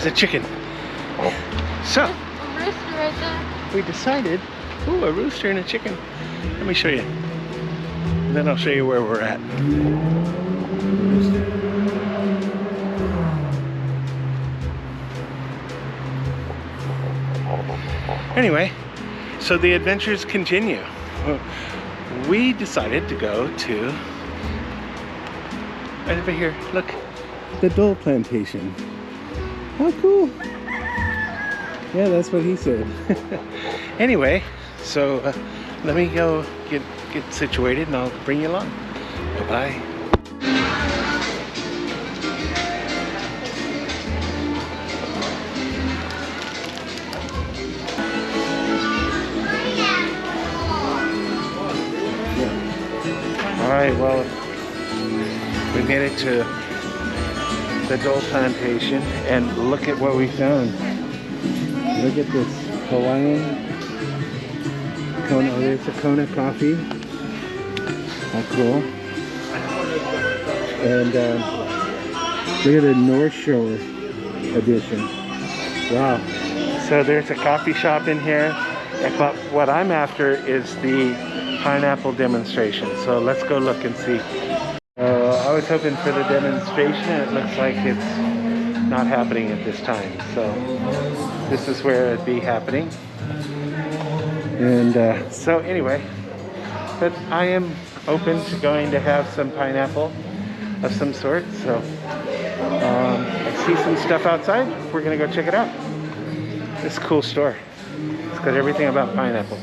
there's a chicken. So, A rooster right there. we decided, ooh, a rooster and a chicken. Let me show you. And then I'll show you where we're at. Anyway, so the adventures continue. We decided to go to, right over here, look, the Dole Plantation. How cool. Yeah, that's what he said. Anyway, so let me go get situated and I'll bring you along. Bye-bye. Alright, well, we made it to the Dole Plantation and look at what we found. Look at this Hawaiian Kona. Oh, there's a Kona coffee. How cool. And look at the North Shore edition. Wow. So there's a coffee shop in here. But what I'm after is the pineapple demonstration. So let's go look and see. I was hoping for the demonstration. It looks like it's not happening at this time. So this is where it'd be happening. And so anyway, but I am open to going to have some pineapple of some sort. So I see some stuff outside. We're gonna go check it out. It's a cool store. It's got everything about pineapple.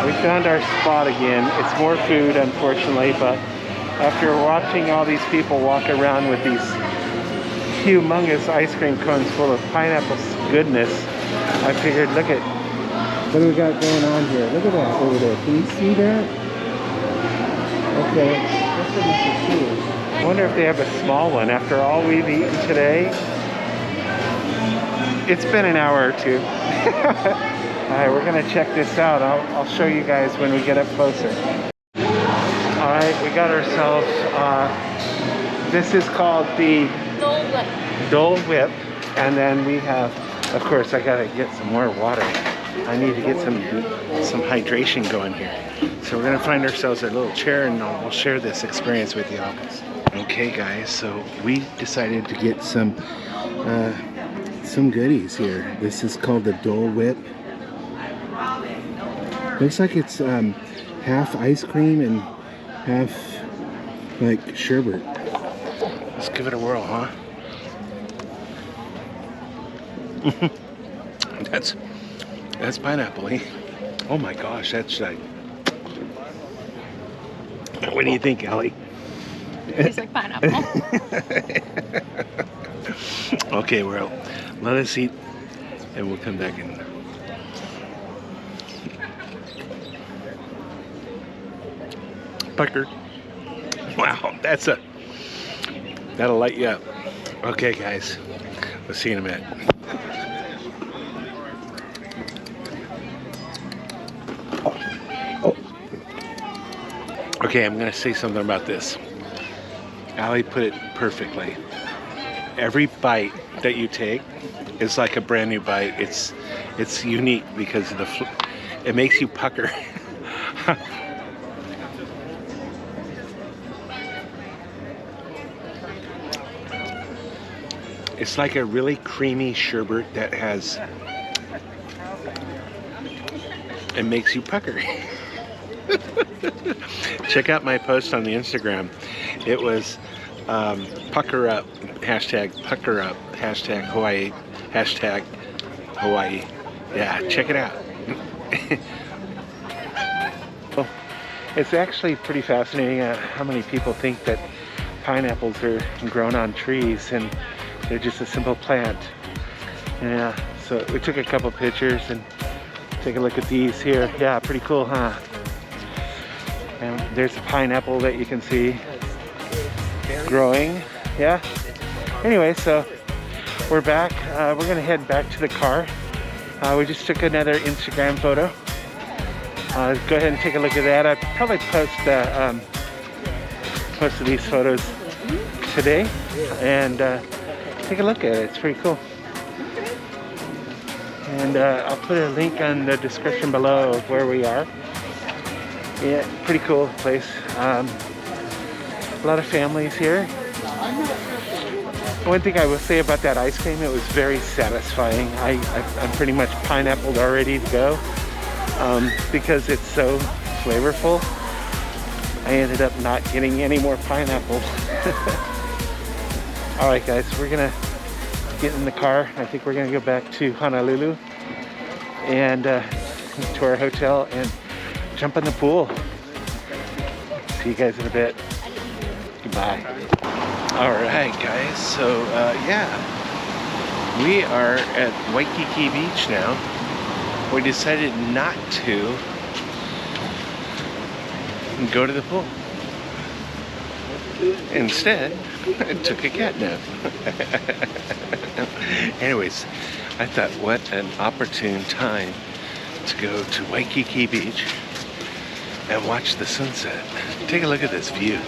We found our spot again. It's more food, unfortunately, but after watching all these people walk around with these humongous ice cream cones full of pineapple goodness, I figured, look at what do we got going on here. Look at that over there. Can you see that? Okay. That's what this is too. I wonder if they have a small one. After all we've eaten today, it's been an hour or two. Alright, we're gonna check this out. I'll show you guys when we get up closer. Alright, we got ourselves, this is called the Dole Whip. Dole Whip. And then we have, of course, I gotta get some more water. I need to get some hydration going here. So we're gonna find ourselves a little chair and we'll share this experience with you all. Okay guys, so we decided to get some goodies here. This is called the Dole Whip. Looks like it's half ice cream and half like sherbet. Let's give it a whirl, huh? That's pineapple, eh? Oh my gosh, that's like. What do you think, Allie? It tastes like pineapple. Okay, well, let us eat and we'll come back in. Pucker. Wow, that'll light you up. Okay, guys, we'll see you in a minute. Okay, I'm gonna say something about this. Allie put it perfectly. Every bite that you take is like a brand new bite. It's unique because of it makes you pucker. It's like a really creamy sherbet that has it makes you pucker. Check out my post on the Instagram. It was pucker up, hashtag pucker up, hashtag Hawaii, hashtag Hawaii. Yeah, check it out. Well, it's actually pretty fascinating how many people think that pineapples are grown on trees and they're just a simple plant. Yeah, so we took a couple pictures and take a look at these here. Yeah, pretty cool, huh? And there's a pineapple that you can see growing. Yeah. Anyway, so we're back. We're gonna head back to the car. We just took another Instagram photo. Go ahead and take a look at that. I'll probably post most of these photos today, and take a look at it. It's pretty cool. And I'll put a link on the description below of where we are. Yeah, pretty cool place. A lot of families here. One thing I will say about that ice cream, it was very satisfying. I'm pretty much pineappled already to go because it's so flavorful. I ended up not getting any more pineapple. All right, guys, we're gonna get in the car. I think we're gonna go back to Honolulu and to our hotel and jump in the pool. See you guys in a bit. Goodbye. All right, guys. So yeah, we are at Waikiki Beach now. We decided not to go to the pool. Instead, I took a cat nap. Anyways, I thought, what an opportune time to go to Waikiki Beach and watch the sunset. Take a look at this view.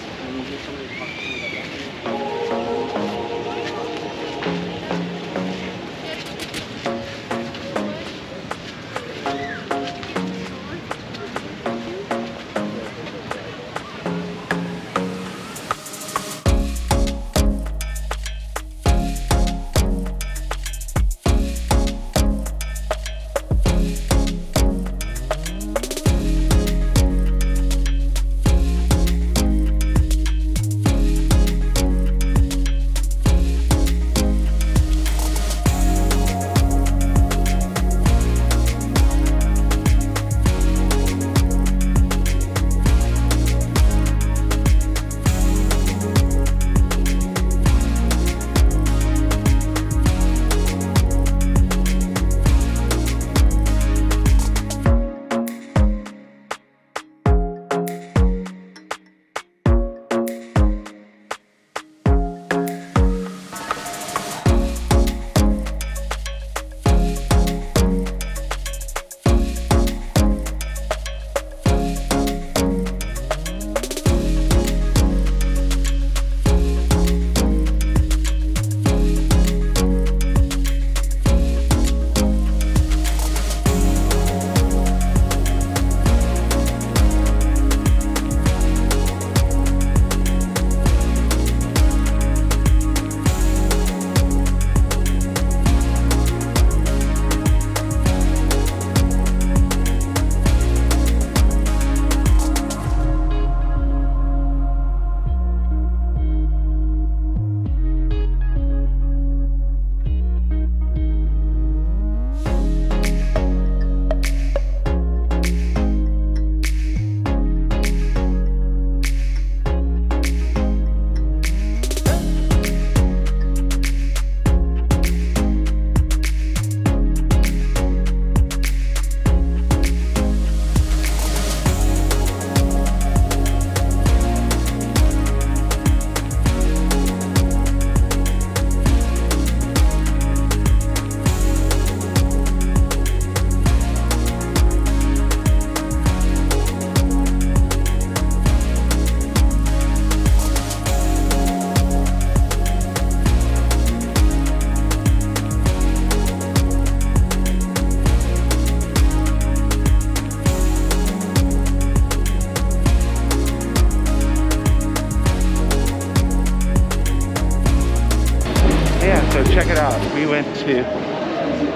So check it out. We went to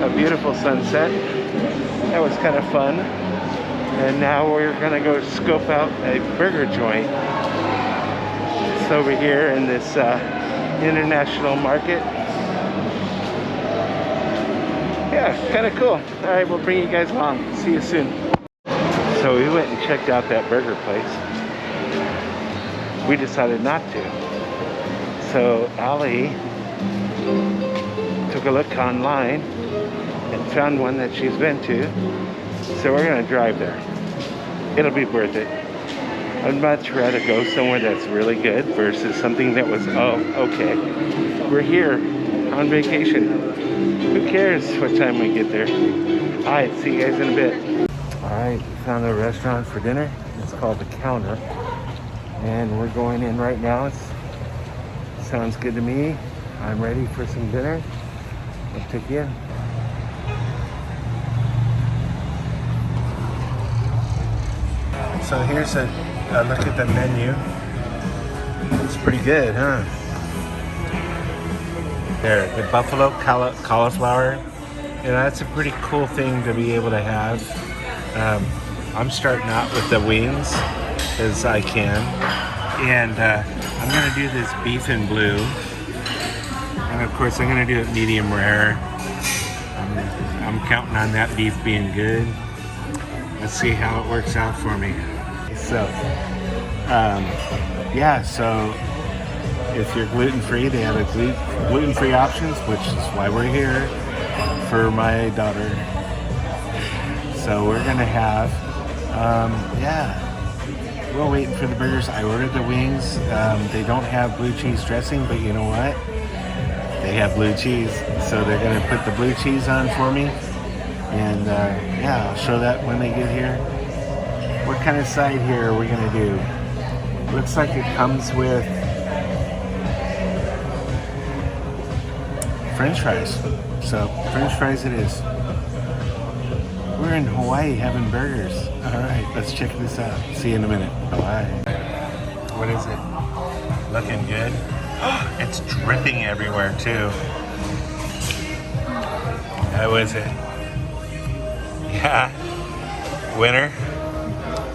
a beautiful sunset That was kind of fun. And now we're gonna go scope out a burger joint. It's over here in this international market. Yeah, kind of cool. All right, we'll bring you guys along. See you soon. So we went and checked out that burger place. We decided not to. So Ali took a look online and found one that she's been to. So we're gonna drive there. It'll be worth it. I'd much rather go somewhere that's really good versus something that was, oh, okay. We're here on vacation. Who cares what time we get there? All right, see you guys in a bit. All right, we found a restaurant for dinner. It's called The Counter. And we're going in right now. It sounds good to me. I'm ready for some dinner. I'll take you in. So here's a look at the menu. It's pretty good, huh? There, the buffalo cauliflower. You know, that's a pretty cool thing to be able to have. I'm starting out with the wings as I can. And I'm gonna do this beef in blue. And of course I'm gonna do it medium rare. I'm counting on that beef being good. Let's see how it works out for me. So, yeah, so if you're gluten-free, they have a gluten-free options, which is why we're here for my daughter. So we're gonna have, yeah, we're waiting for the burgers. I ordered the wings. They don't have blue cheese dressing, but you know what? They have blue cheese, so they're gonna put the blue cheese on for me. And yeah, I'll show that when they get here. What kind of side here are we gonna do? Looks like it comes with French fries. So French fries it is. We're in Hawaii having burgers. All right, let's check this out. See you in a minute. Bye. What is it? Looking good? It's dripping everywhere too. How is it? Yeah. Winner?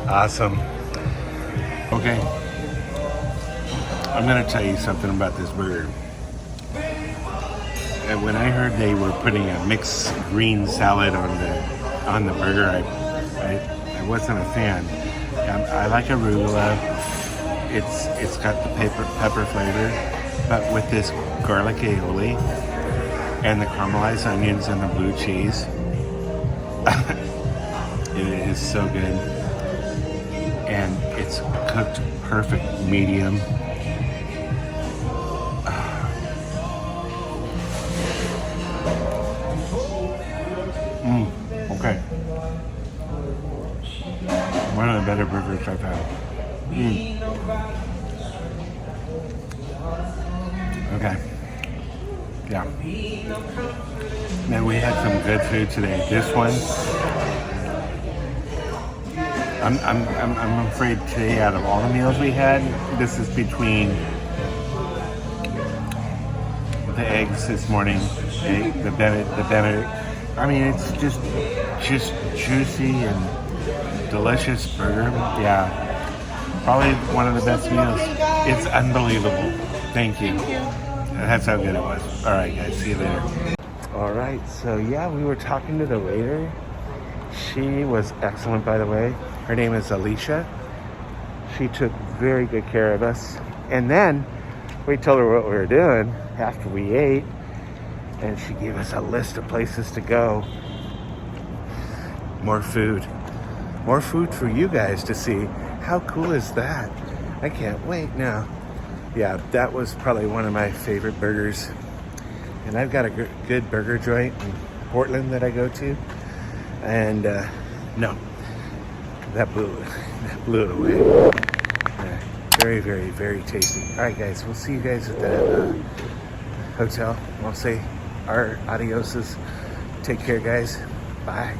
Awesome. Okay. I'm gonna tell you something about this burger. And when I heard they were putting a mixed green salad on the burger, I wasn't a fan. I like arugula. It's got the pepper flavor, but with this garlic aioli and the caramelized onions and the blue cheese, it is so good. And it's cooked perfect medium. Okay. One of the better burgers I've had. Okay. Yeah. Man, we had some good food today. This one, I'm afraid today, out of all the meals we had, this is between the eggs this morning, the Benedict. I mean, it's just juicy and delicious burger. Yeah, probably one of the best meals. It's unbelievable. Thank you. That's how good it was. All right, guys, see you later. All right, so yeah, we were talking to the waiter. She was excellent, by the way. Her name is Alicia. She took very good care of us. And then we told her what we were doing after we ate, and she gave us a list of places to go. More food for you guys to see. How cool is that? I can't wait now. Yeah, that was probably one of my favorite burgers. And I've got a good burger joint in Portland that I go to. And no, that blew it away. Very, very, very tasty. All right, guys, we'll see you guys at the hotel. We'll say our adioses. Take care, guys. Bye.